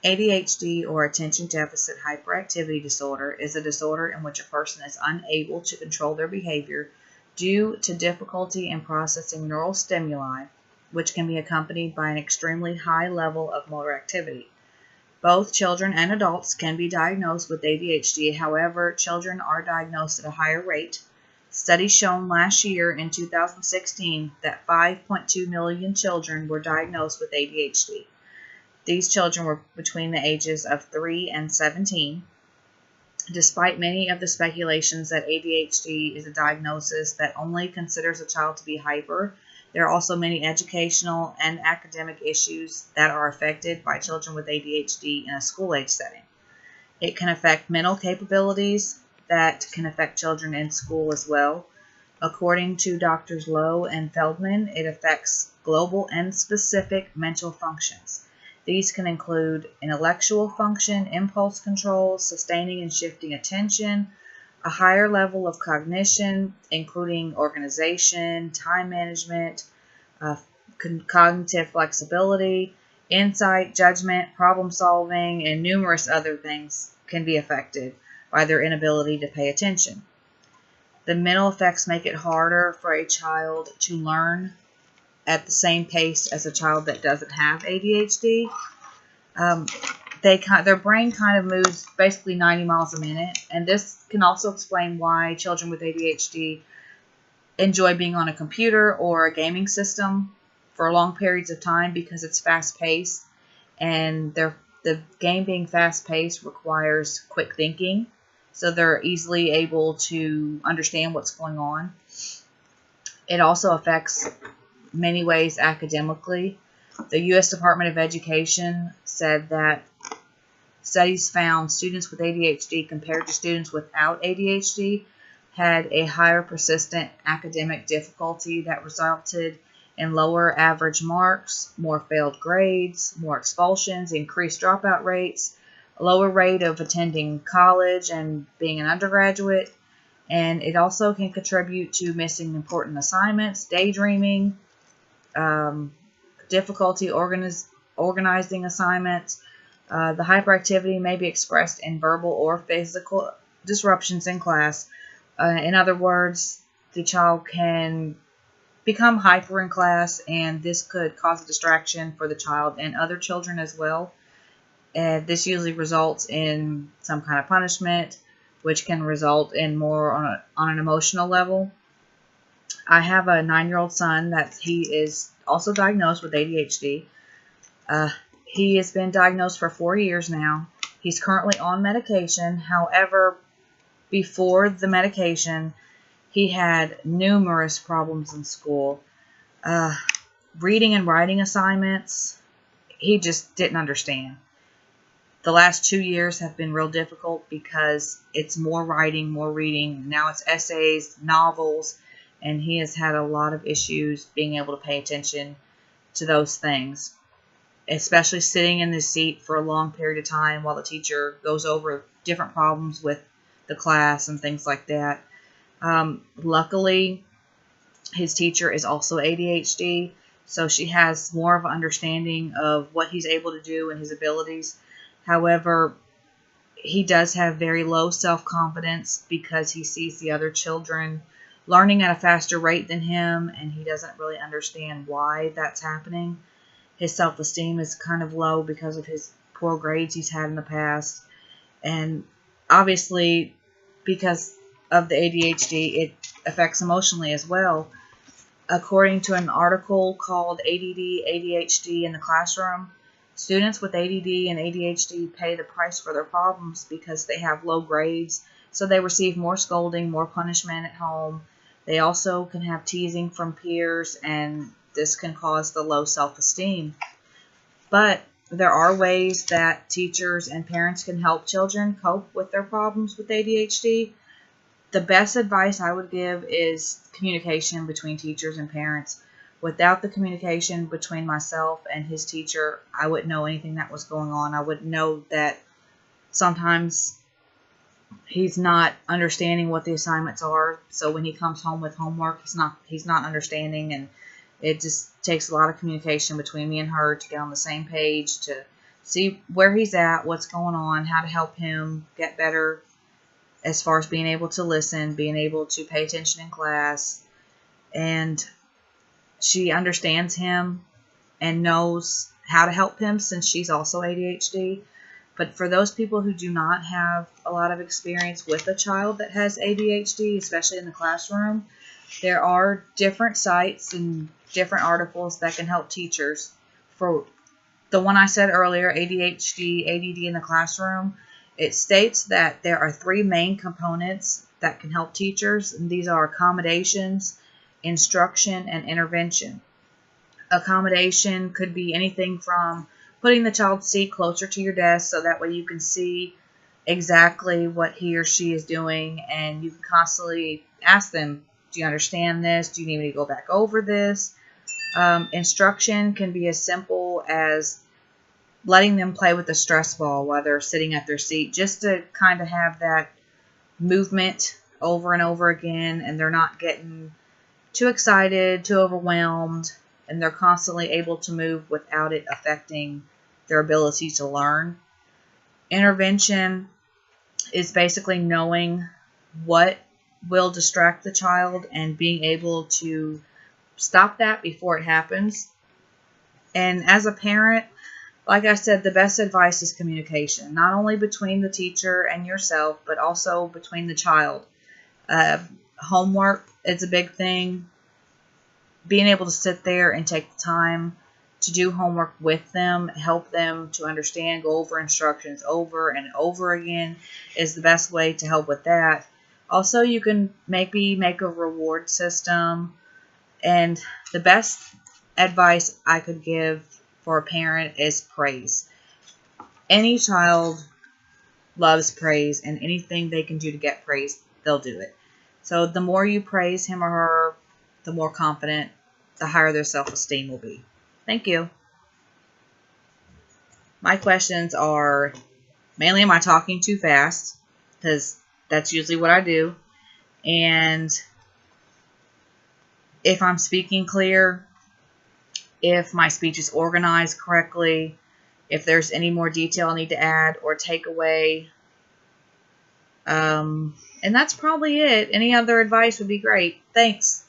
ADHD, or attention deficit hyperactivity disorder, is a disorder in which a person is unable to control their behavior due to difficulty in processing neural stimuli, which can be accompanied by an extremely high level of motor activity. Both children and adults can be diagnosed with ADHD. However, children are diagnosed at a higher rate. Studies shown last year in 2016 that 5.2 million children were diagnosed with ADHD. These children were between the ages of 3 and 17. Despite many of the speculations that ADHD is a diagnosis that only considers a child to be hyper, there are also many educational and academic issues that are affected by children with ADHD in a school-age setting. It can affect mental capabilities that can affect children in school as well. According to Drs. Lowe and Feldman, it affects global and specific mental functions. These can include intellectual function, impulse control, sustaining and shifting attention, a higher level of cognition, including organization, time management, cognitive flexibility, insight, judgment, problem solving, and numerous other things can be affected by their inability to pay attention. The mental effects make it harder for a child to learn at the same pace as a child that doesn't have ADHD. Their brain kind of moves basically 90 miles a minute, and this can also explain why children with ADHD enjoy being on a computer or a gaming system for long periods of time because it's fast-paced, and the game being fast-paced requires quick thinking, so they're easily able to understand what's going on. It also affects many ways academically. The U.S. Department of Education said that studies found students with ADHD compared to students without ADHD had a higher persistent academic difficulty that resulted in lower average marks, more failed grades, more expulsions, increased dropout rates, a lower rate of attending college and being an undergraduate, and it also can contribute to missing important assignments, daydreaming, difficulty organizing assignments. The hyperactivity may be expressed in verbal or physical disruptions in class. In other words, the child can become hyper in class, and this could cause a distraction for the child and other children as well. This usually results in some kind of punishment, which can result in more on an emotional level. I have a 9-year-old son that he is also diagnosed with ADHD. He has been diagnosed for 4 years now. He's currently on medication. However, before the medication, he had numerous problems in school. Reading and writing assignments, he just didn't understand. The last 2 years have been real difficult because it's more writing, more reading. Now it's essays, novels, and he has had a lot of issues being able to pay attention to those things, especially sitting in the seat for a long period of time while the teacher goes over different problems with the class and things like that. Luckily, his teacher is also ADHD, so she has more of an understanding of what he's able to do and his abilities. However, he does have very low self-confidence because he sees the other children learning at a faster rate than him, and he doesn't really understand why that's happening. His self-esteem is kind of low because of his poor grades he's had in the past, and obviously because of the ADHD, it affects emotionally as well. According to an article called ADD, ADHD in the Classroom, students with ADD and ADHD pay the price for their problems because they have low grades, so they receive more scolding, more punishment at home. They also can have teasing from peers, and this can cause the low self-esteem. But there are ways that teachers and parents can help children cope with their problems with ADHD. The best advice I would give is communication between teachers and parents. Without the communication between myself and his teacher, I wouldn't know anything that was going on. I wouldn't know that sometimes he's not understanding what the assignments are. So when he comes home with homework, he's not understanding, and it just takes a lot of communication between me and her to get on the same page, to see where he's at, what's going on, how to help him get better as far as being able to listen, being able to pay attention in class. And she understands him and knows how to help him since she's also ADHD. But for those people who do not have a lot of experience with a child that has ADHD, especially in the classroom, there are different sites and different articles that can help teachers. For the one I said earlier, ADHD, ADD in the classroom, it states that there are 3 main components that can help teachers, and these are accommodations, instruction, and intervention. Accommodation could be anything from putting the child's seat closer to your desk so that way you can see exactly what he or she is doing, and you can constantly ask them, do you understand this? Do you need me to go back over this? Instruction can be as simple as letting them play with the stress ball while they're sitting at their seat, just to kind of have that movement over and over again, and they're not getting too excited, too overwhelmed, and they're constantly able to move without it affecting their ability to learn. Intervention is basically knowing what will distract the child and being able to stop that before it happens. And as a parent, like I said, the best advice is communication, not only between the teacher and yourself, but also between the child. Homework is a big thing. Being able to sit there and take the time to do homework with them, help them to understand, go over instructions over and over again is the best way to help with that. Also, you can maybe make a reward system. And the best advice I could give for a parent is praise. Any child loves praise, and anything they can do to get praise, they'll do it. So the more you praise him or her, the more confident, the higher their self-esteem will be. Thank you. My questions are, mainly, am I talking too fast? Because that's usually what I do. And if I'm speaking clear, if my speech is organized correctly, if there's any more detail I need to add or take away. And that's probably it. Any other advice would be great. Thanks.